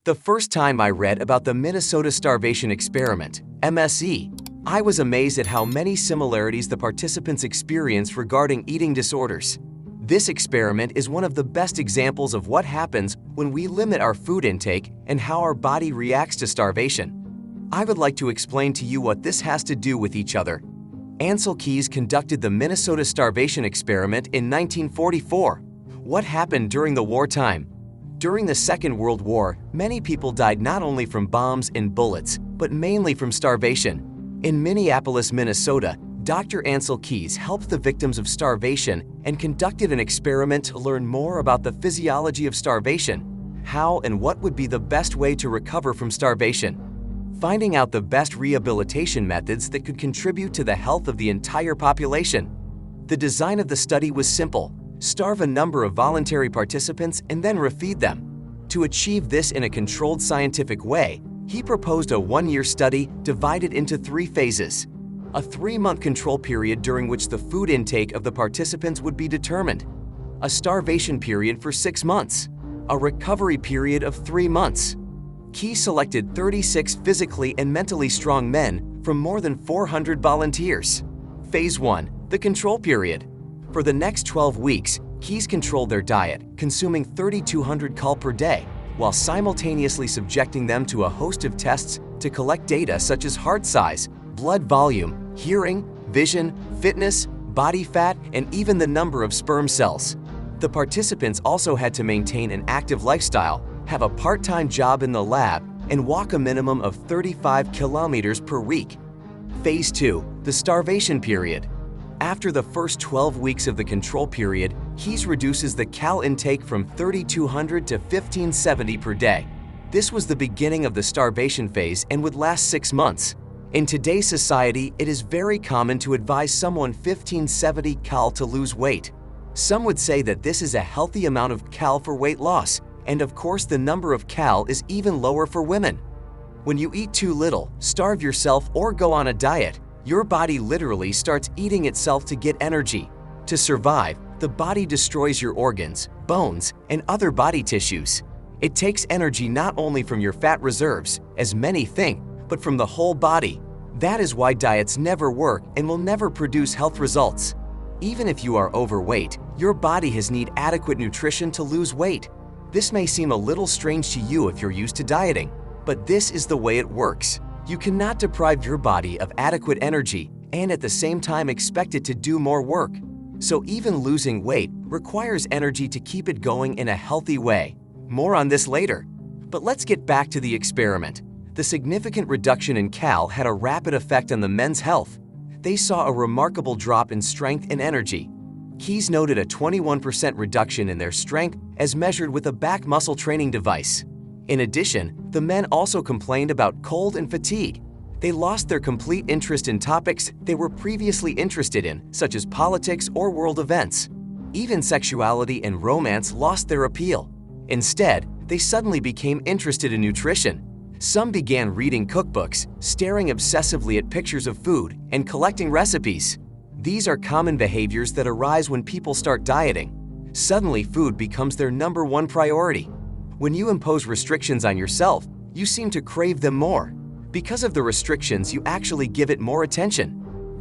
The first time I read about the Minnesota Starvation Experiment, MSE, I was amazed at how many similarities the participants experienced regarding eating disorders. This experiment is one of the best examples of what happens when we limit our food intake and how our body reacts to starvation. I would like to explain to you what this has to do with each other. Ancel Keys conducted the Minnesota Starvation Experiment in 1944. What happened during the wartime? During the Second World War, many people died not only from bombs and bullets, but mainly from starvation. In Minneapolis, Minnesota, Dr. Ancel Keys helped the victims of starvation and conducted an experiment to learn more about the physiology of starvation, how and what would be the best way to recover from starvation, finding out the best rehabilitation methods that could contribute to the health of the entire population. The design of the study was simple: starve a number of voluntary participants and then refeed them. To achieve this in a controlled scientific way, he proposed a one-year study divided into 3 phases. A 3-month control period during which the food intake of the participants would be determined, a starvation period for 6 months, a recovery period of 3 months. Keys selected 36 physically and mentally strong men from more than 400 volunteers. Phase 1, the control period. For the next 12 weeks, Keys controlled their diet, consuming 3,200 cal per day, while simultaneously subjecting them to a host of tests to collect data such as heart size, blood volume, hearing, vision, fitness, body fat, and even the number of sperm cells. The participants also had to maintain an active lifestyle, have a part-time job in the lab, and walk a minimum of 35 kilometers per week. Phase 2, the starvation period. After the first 12 weeks of the control period, Keys reduces the cal intake from 3,200 to 1,570 per day. This was the beginning of the starvation phase and would last 6 months. In today's society, it is very common to advise someone 1,570 cal to lose weight. Some would say that this is a healthy amount of cal for weight loss, and of course the number of cal is even lower for women. When you eat too little, starve yourself, or go on a diet, your body literally starts eating itself to get energy. To survive, the body destroys your organs, bones, and other body tissues. It takes energy not only from your fat reserves, as many think, but from the whole body. That is why diets never work and will never produce health results. Even if you are overweight, your body has need adequate nutrition to lose weight. This may seem a little strange to you if you're used to dieting, but this is the way it works. You cannot deprive your body of adequate energy and at the same time expect it to do more work. So even losing weight requires energy to keep it going in a healthy way. More on this later. But let's get back to the experiment. The significant reduction in cal had a rapid effect on the men's health. They saw a remarkable drop in strength and energy. Keys noted a 21% reduction in their strength as measured with a back muscle training device. In addition, the men also complained about cold and fatigue. They lost their complete interest in topics they were previously interested in, such as politics or world events. Even sexuality and romance lost their appeal. Instead, they suddenly became interested in nutrition. Some began reading cookbooks, staring obsessively at pictures of food, and collecting recipes. These are common behaviors that arise when people start dieting. Suddenly, food becomes their #1 priority. When you impose restrictions on yourself, you seem to crave them more. Because of the restrictions, you actually give it more attention.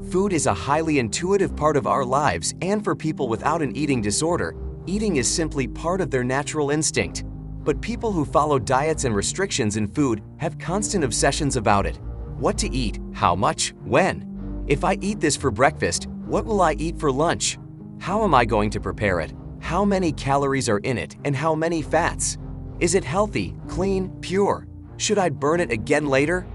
Food is a highly intuitive part of our lives, and for people without an eating disorder, eating is simply part of their natural instinct. But people who follow diets and restrictions in food have constant obsessions about it. What to eat, how much, when. If I eat this for breakfast, what will I eat for lunch? How am I going to prepare it? How many calories are in it and how many fats? Is it healthy, clean, pure? Should I burn it again later?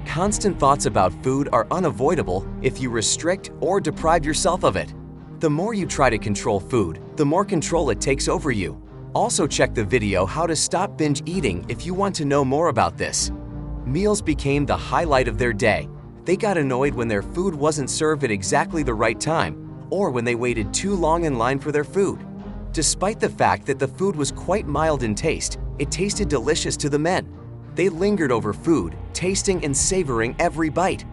Constant thoughts about food are unavoidable if you restrict or deprive yourself of it. The more you try to control food, the more control it takes over you. Also check the video How to Stop Binge Eating if you want to know more about this. Meals became the highlight of their day. They got annoyed when their food wasn't served at exactly the right time, or when they waited too long in line for their food. Despite the fact that the food was quite mild in taste, it tasted delicious to the men. They lingered over food, tasting and savoring every bite.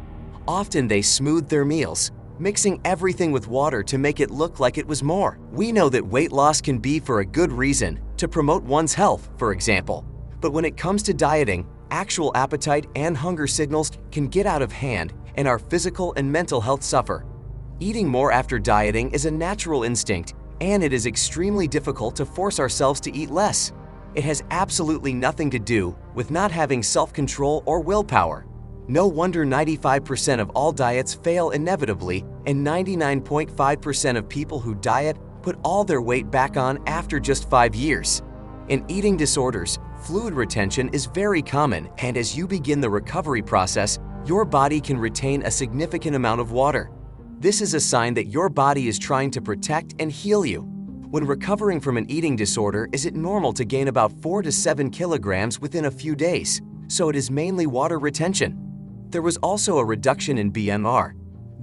Often they smoothed their meals, mixing everything with water to make it look like it was more. We know that weight loss can be for a good reason, to promote one's health, for example. But when it comes to dieting, actual appetite and hunger signals can get out of hand and our physical and mental health suffer. Eating more after dieting is a natural instinct, and it is extremely difficult to force ourselves to eat less. It has absolutely nothing to do with not having self-control or willpower. No wonder 95% of all diets fail inevitably, and 99.5% of people who diet put all their weight back on after just 5 years. In eating disorders, fluid retention is very common, and as you begin the recovery process, your body can retain a significant amount of water. This is a sign that your body is trying to protect and heal you. When recovering from an eating disorder, is it normal to gain about 4 to 7 kilograms within a few days, so it is mainly water retention. There was also a reduction in BMR.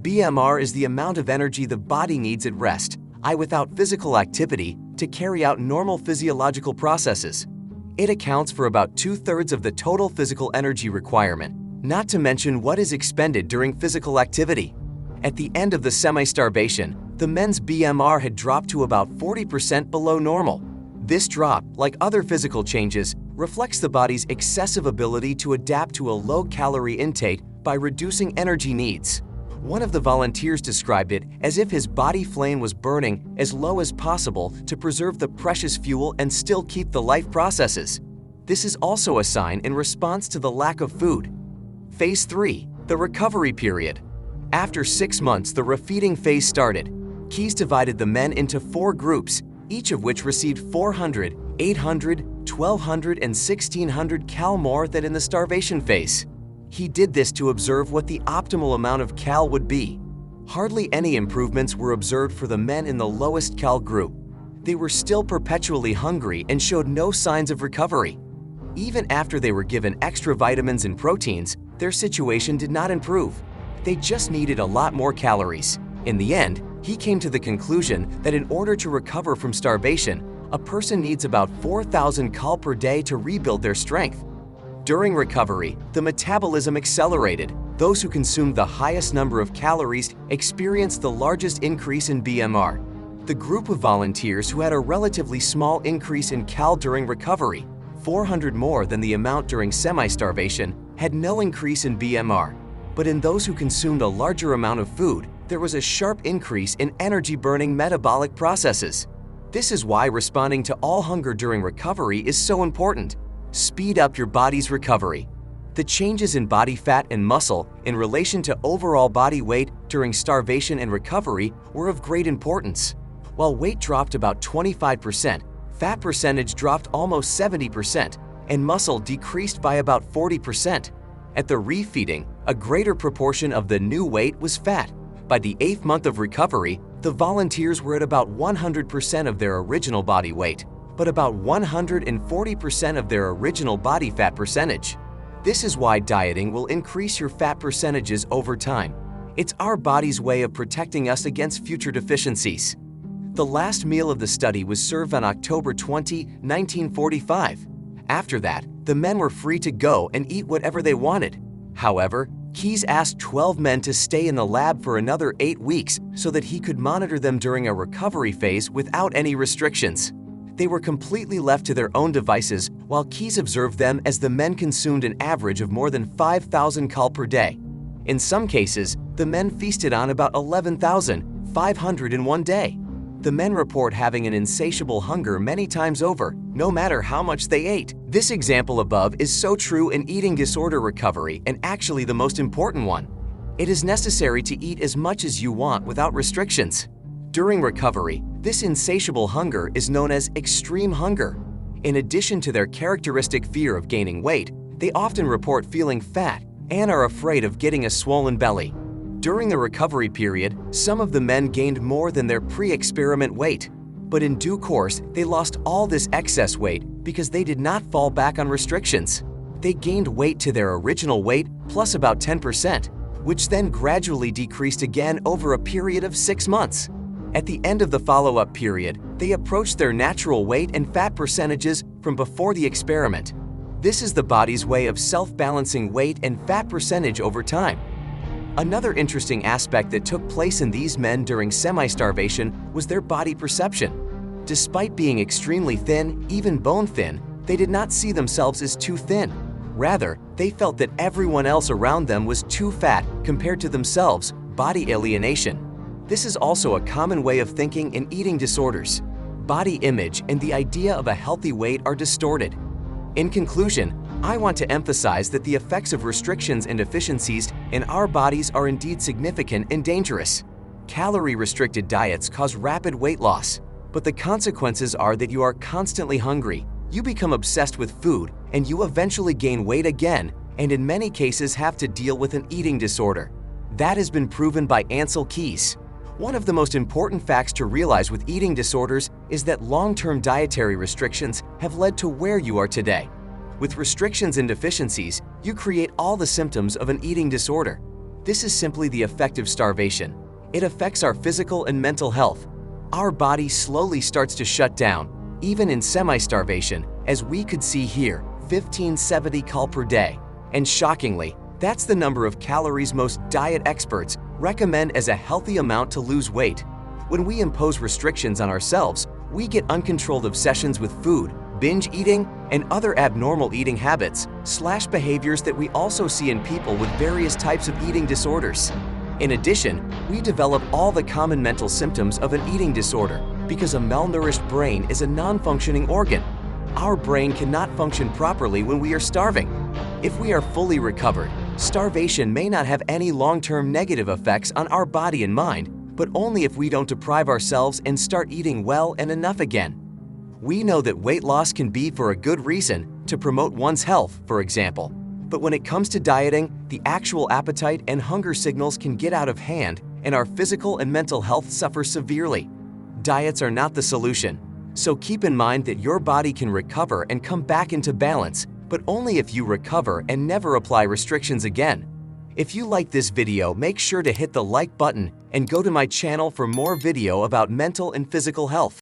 BMR is the amount of energy the body needs at rest, without physical activity, to carry out normal physiological processes. It accounts for about 2/3 of the total physical energy requirement, not to mention what is expended during physical activity. At the end of the semi-starvation, the men's BMR had dropped to about 40% below normal. This drop, like other physical changes, reflects the body's excessive ability to adapt to a low-calorie intake by reducing energy needs. One of the volunteers described it as if his body flame was burning as low as possible to preserve the precious fuel and still keep the life processes. This is also a sign in response to the lack of food. Phase 3, the recovery period. After 6 months, the refeeding phase started. Keys divided the men into 4 groups, each of which received 400, 800, 1200, and 1600 cal more than in the starvation phase. He did this to observe what the optimal amount of cal would be. Hardly any improvements were observed for the men in the lowest cal group. They were still perpetually hungry and showed no signs of recovery. Even after they were given extra vitamins and proteins, their situation did not improve. They just needed a lot more calories. In the end, he came to the conclusion that in order to recover from starvation, a person needs about 4,000 cal per day to rebuild their strength. During recovery, the metabolism accelerated. Those who consumed the highest number of calories experienced the largest increase in BMR. The group of volunteers who had a relatively small increase in cal during recovery, 400 more than the amount during semi-starvation, had no increase in BMR. But in those who consumed a larger amount of food, there was a sharp increase in energy-burning metabolic processes. This is why responding to all hunger during recovery is so important. Speed up your body's recovery. The changes in body fat and muscle in relation to overall body weight during starvation and recovery were of great importance. While weight dropped about 25%, fat percentage dropped almost 70%, and muscle decreased by about 40%. At the refeeding, a greater proportion of the new weight was fat. By the 8th month of recovery, the volunteers were at about 100% of their original body weight, but about 140% of their original body fat percentage. This is why dieting will increase your fat percentages over time. It's our body's way of protecting us against future deficiencies. The last meal of the study was served on October 20, 1945. After that, the men were free to go and eat whatever they wanted. However, Keyes asked 12 men to stay in the lab for another 8 weeks so that he could monitor them during a recovery phase without any restrictions. They were completely left to their own devices while Keyes observed them as the men consumed an average of more than 5,000 cal per day. In some cases, the men feasted on about 11,500 in one day. The men report having an insatiable hunger many times over, no matter how much they ate. This example above is so true in eating disorder recovery and actually the most important one. It is necessary to eat as much as you want without restrictions. During recovery, this insatiable hunger is known as extreme hunger. In addition to their characteristic fear of gaining weight, they often report feeling fat and are afraid of getting a swollen belly. During the recovery period, some of the men gained more than their pre-experiment weight. But in due course, they lost all this excess weight because they did not fall back on restrictions. They gained weight to their original weight plus about 10%, which then gradually decreased again over a period of 6 months. At the end of the follow-up period, they approached their natural weight and fat percentages from before the experiment. This is the body's way of self-balancing weight and fat percentage over time. Another interesting aspect that took place in these men during semi-starvation was their body perception. Despite being extremely thin, even bone-thin, They did not see themselves as too thin. Rather, they felt that everyone else around them was too fat compared to themselves, body alienation. This is also a common way of thinking in eating disorders. Body image and the idea of a healthy weight are distorted. In conclusion, I want to emphasize that the effects of restrictions and deficiencies in our bodies are indeed significant and dangerous. Calorie-restricted diets cause rapid weight loss, but the consequences are that you are constantly hungry, you become obsessed with food, and you eventually gain weight again, and in many cases have to deal with an eating disorder. That has been proven by Ansel Keys. One of the most important facts to realize with eating disorders is that long-term dietary restrictions have led to where you are today. With restrictions and deficiencies, you create all the symptoms of an eating disorder. This is simply the effect of starvation. It affects our physical and mental health. Our body slowly starts to shut down, even in semi-starvation, as we could see here, 1570 cal per day. And shockingly, that's the number of calories most diet experts recommend as a healthy amount to lose weight. When we impose restrictions on ourselves, we get uncontrolled obsessions with food, binge eating, and other abnormal eating habits, behaviors that we also see in people with various types of eating disorders. In addition, we develop all the common mental symptoms of an eating disorder because a malnourished brain is a non-functioning organ. Our brain cannot function properly when we are starving. If we are fully recovered, starvation may not have any long-term negative effects on our body and mind, but only if we don't deprive ourselves and start eating well and enough again. We know that weight loss can be for a good reason, to promote one's health, for example. But when it comes to dieting, the actual appetite and hunger signals can get out of hand, and our physical and mental health suffer severely. Diets are not the solution, so keep in mind that your body can recover and come back into balance, but only if you recover and never apply restrictions again. If you like this video, make sure to hit the like button and go to my channel for more video about mental and physical health.